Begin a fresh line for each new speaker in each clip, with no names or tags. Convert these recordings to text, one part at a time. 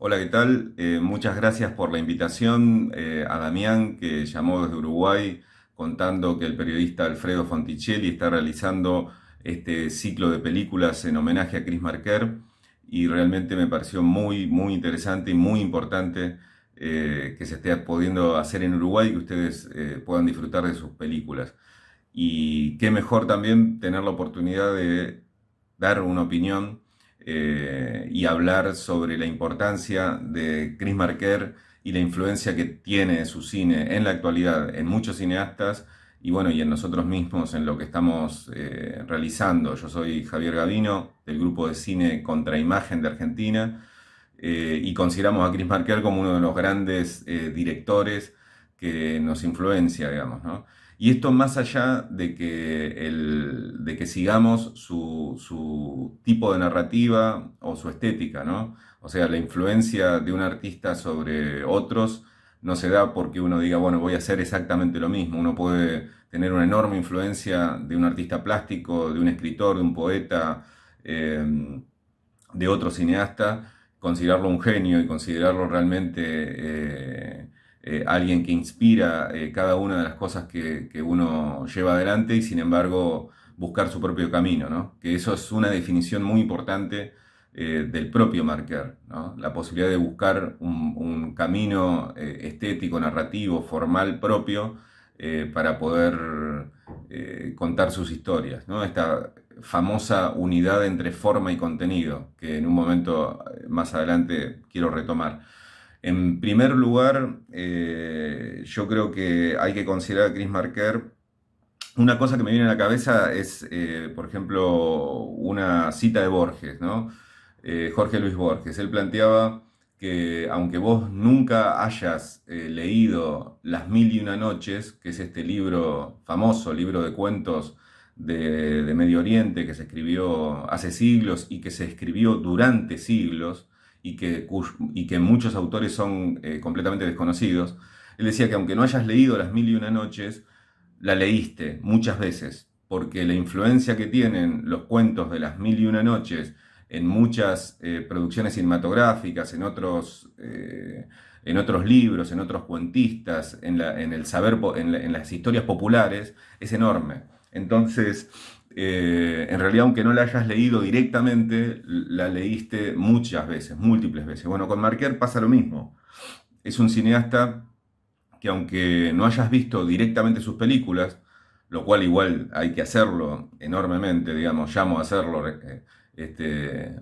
Hola, ¿qué tal? Muchas gracias por la invitación a Damián, que llamó desde Uruguay contando que el periodista Alfredo Fonticelli está realizando este ciclo de películas en homenaje a Chris Marker y realmente me pareció muy interesante y muy importante que se esté pudiendo hacer en Uruguay y que ustedes puedan disfrutar de sus películas. Y qué mejor también tener la oportunidad de dar una opinión y hablar sobre la importancia de Chris Marker y la influencia que tiene su cine en la actualidad en muchos cineastas y bueno, y en nosotros mismos en lo que estamos realizando. Yo soy Javier Gavino del grupo de cine Contraimagen de Argentina y consideramos a Chris Marker como uno de los grandes directores que nos influencia, digamos, ¿no? Y esto más allá de que sigamos su tipo de narrativa o su estética, ¿no? O sea, la influencia de un artista sobre otros no se da porque uno diga, bueno, voy a hacer exactamente lo mismo. Uno puede tener una enorme influencia de un artista plástico, de un escritor, de un poeta, de otro cineasta, considerarlo un genio y considerarlo realmente alguien que inspira cada una de las cosas que uno lleva adelante y sin embargo buscar su propio camino, ¿no? Que eso es una definición muy importante del propio Marker, ¿no? La posibilidad de buscar un camino estético, narrativo, formal propio para poder contar sus historias, ¿no? Esta famosa unidad entre forma y contenido, que en un momento más adelante quiero retomar. En primer lugar, yo creo que hay que considerar a Chris Marker. Una cosa que me viene a la cabeza es, por ejemplo, una cita de Borges, ¿no? Jorge Luis Borges. Él planteaba que aunque vos nunca hayas leído Las Mil y Una Noches, que es este libro famoso, libro de cuentos de Medio Oriente que se escribió hace siglos y que se escribió durante siglos y que muchos autores son completamente desconocidos, él decía que aunque no hayas leído Las Mil y Una Noches, la leíste muchas veces, porque la influencia que tienen los cuentos de Las Mil y Una Noches en muchas producciones cinematográficas, en otros libros, en otros cuentistas, en el saber, en las historias populares, es enorme. Entonces, en realidad, aunque no la hayas leído directamente, la leíste muchas veces, múltiples veces. Bueno, con Marquer pasa lo mismo. Es un cineasta que aunque no hayas visto directamente sus películas, lo cual igual hay que hacerlo enormemente, digamos, llamo a hacerlo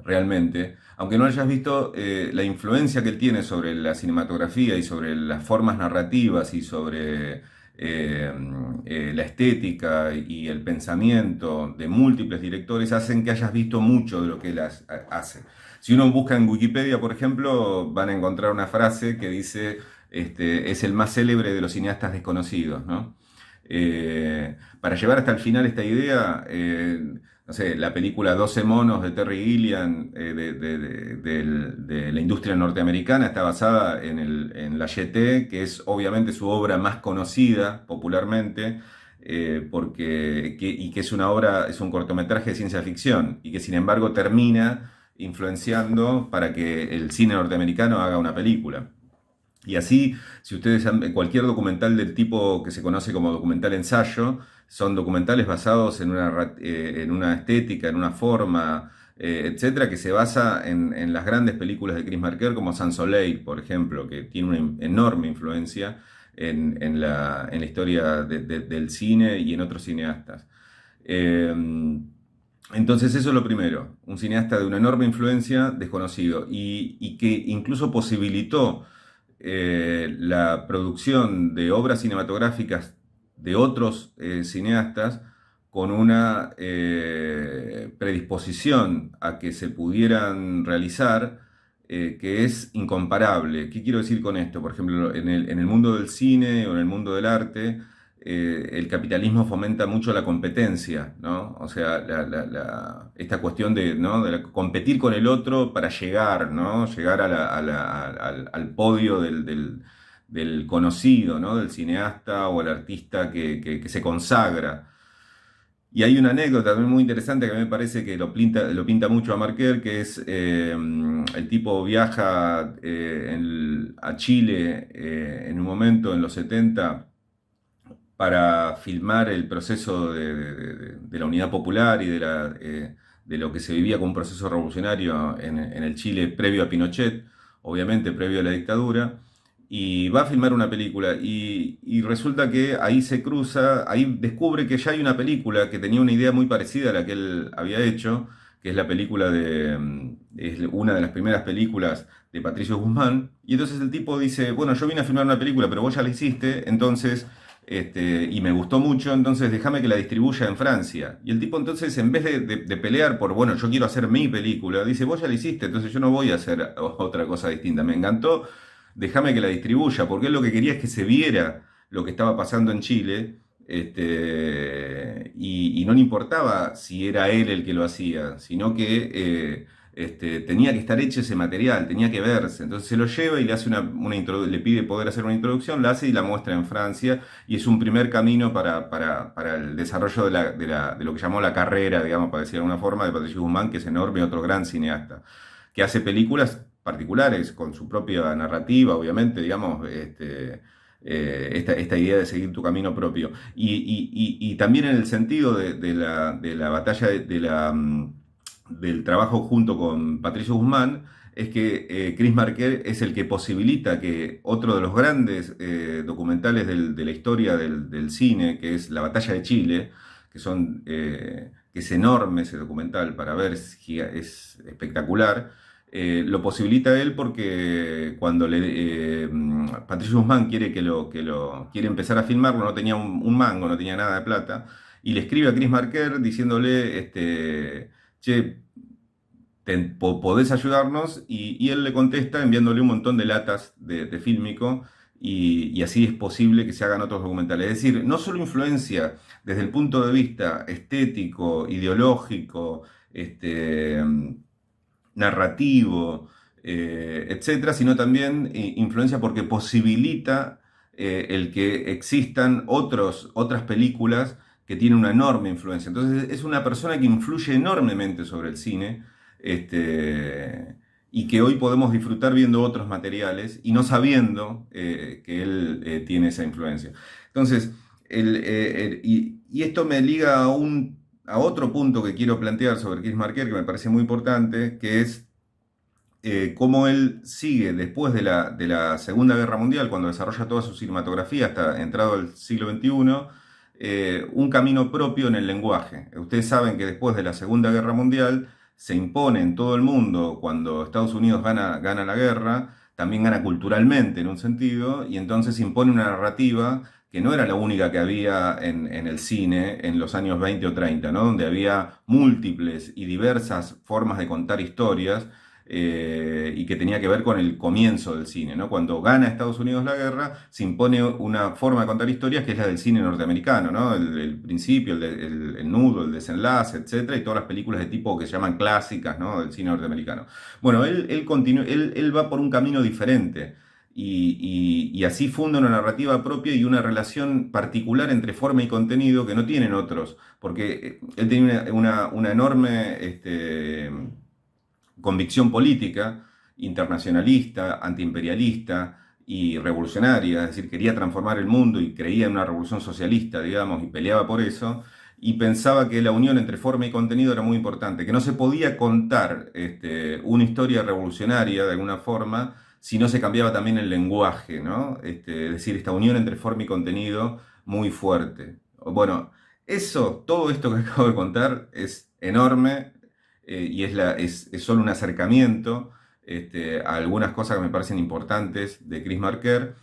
realmente, aunque no hayas visto la influencia que él tiene sobre la cinematografía y sobre las formas narrativas y sobre la estética y el pensamiento de múltiples directores, hacen que hayas visto mucho de lo que él hace. Si uno busca en Wikipedia, por ejemplo, van a encontrar una frase que dice es el más célebre de los cineastas desconocidos, ¿no? Para llevar hasta el final esta idea, no sé, la película 12 monos de Terry Gilliam de la industria norteamericana está basada en La Jetée, que es obviamente su obra más conocida popularmente, y que es una obra, es un cortometraje de ciencia ficción, y que sin embargo termina influenciando para que el cine norteamericano haga una película. Y así, si ustedes cualquier documental del tipo que se conoce como documental ensayo, son documentales basados en una estética, en una forma, etcétera, que se basa en las grandes películas de Chris Marker, como Sans Soleil, por ejemplo, que tiene una enorme influencia en la historia del cine y en otros cineastas. Eh, entonces eso es lo primero, un cineasta de una enorme influencia desconocido y que incluso posibilitó la producción de obras cinematográficas de otros cineastas con una predisposición a que se pudieran realizar que es incomparable. ¿Qué quiero decir con esto? Por ejemplo, en el mundo del cine o en el mundo del arte, el capitalismo fomenta mucho la competencia, ¿no? O sea, esta cuestión de, ¿no? de competir con el otro para llegar, ¿no? Llegar al podio del conocido, ¿no? Del cineasta o el artista que se consagra. Y hay una anécdota también muy interesante que a mí me parece que lo pinta mucho a Marker, que es el tipo viaja a Chile en un momento en los 70 para filmar el proceso de la Unidad Popular y de lo que se vivía como un proceso revolucionario en el Chile previo a Pinochet, obviamente previo a la dictadura, y va a filmar una película y resulta que ahí se cruza, ahí descubre que ya hay una película que tenía una idea muy parecida a la que él había hecho, que es la película es una de las primeras películas de Patricio Guzmán, y entonces el tipo dice, bueno, yo vine a filmar una película, pero vos ya la hiciste, entonces y me gustó mucho, entonces déjame que la distribuya en Francia. Y el tipo entonces, en vez de pelear por, bueno, yo quiero hacer mi película, dice, vos ya la hiciste, entonces yo no voy a hacer otra cosa distinta. Me encantó, déjame que la distribuya, porque él lo que quería es que se viera lo que estaba pasando en Chile. Y no le importaba si era él el que lo hacía, sino que tenía que estar hecho ese material, tenía que verse. Entonces se lo lleva y le hace le pide poder hacer una introducción, la hace y la muestra en Francia. Y es un primer camino para el desarrollo de lo que llamó la carrera, digamos, para decir de alguna forma, de Patricio Guzmán, que es enorme, otro gran cineasta, que hace películas particulares con su propia narrativa, obviamente, digamos, esta idea de seguir tu camino propio. Y también en el sentido de la batalla del trabajo junto con Patricio Guzmán, es que Chris Marker es el que posibilita que otro de los grandes documentales de la historia del cine, que es La Batalla de Chile, que es enorme ese documental para ver, es espectacular. Lo posibilita él porque cuando Patricio Guzmán quiere empezar a filmarlo, no tenía un mango, no tenía nada de plata, y le escribe a Chris Marker diciéndole, che, podés ayudarnos, y él le contesta enviándole un montón de latas de fílmico, y así es posible que se hagan otros documentales. Es decir, no solo influencia desde el punto de vista estético, ideológico, narrativo, etcétera, sino también influencia porque posibilita el que existan otras películas que tienen una enorme influencia. Entonces es una persona que influye enormemente sobre el cine, y que hoy podemos disfrutar viendo otros materiales y no sabiendo que él tiene esa influencia. Entonces, y esto me liga a otro punto que quiero plantear sobre Chris Marker, que me parece muy importante, que es cómo él sigue después de la Segunda Guerra Mundial, cuando desarrolla toda su cinematografía hasta entrado el siglo XXI, un camino propio en el lenguaje. Ustedes saben que después de la Segunda Guerra Mundial se impone en todo el mundo, cuando Estados Unidos gana la guerra, también gana culturalmente en un sentido, y entonces impone una narrativa que no era la única que había en el cine en los años 20 o 30, ¿no? Donde había múltiples y diversas formas de contar historias, y que tenía que ver con el comienzo del cine, ¿no? Cuando gana Estados Unidos la guerra, se impone una forma de contar historias que es la del cine norteamericano, ¿no? El principio, el nudo, el desenlace, etcétera, y todas las películas de tipo que se llaman clásicas, ¿no? Del cine norteamericano. Bueno, él va por un camino diferente. Y así funda una narrativa propia y una relación particular entre forma y contenido que no tienen otros, porque él tiene una enorme convicción política, internacionalista, antiimperialista y revolucionaria, es decir, quería transformar el mundo y creía en una revolución socialista, digamos, y peleaba por eso, y pensaba que la unión entre forma y contenido era muy importante, que no se podía contar una historia revolucionaria de alguna forma si no se cambiaba también el lenguaje, ¿no? Es decir, esta unión entre forma y contenido muy fuerte. Bueno, todo esto que acabo de contar es enorme, y es solo un acercamiento a algunas cosas que me parecen importantes de Chris Marker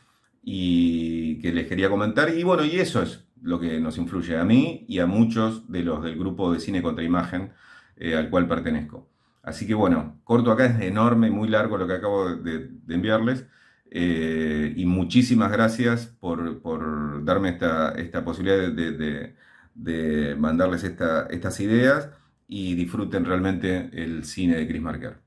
y que les quería comentar. Y bueno, y eso es lo que nos influye a mí y a muchos de los del grupo de Cine Contra Imagen al cual pertenezco. Así que bueno, corto acá, es enorme y muy largo lo que acabo de enviarles. Y muchísimas gracias por darme esta posibilidad de mandarles estas ideas, y disfruten realmente el cine de Chris Marker.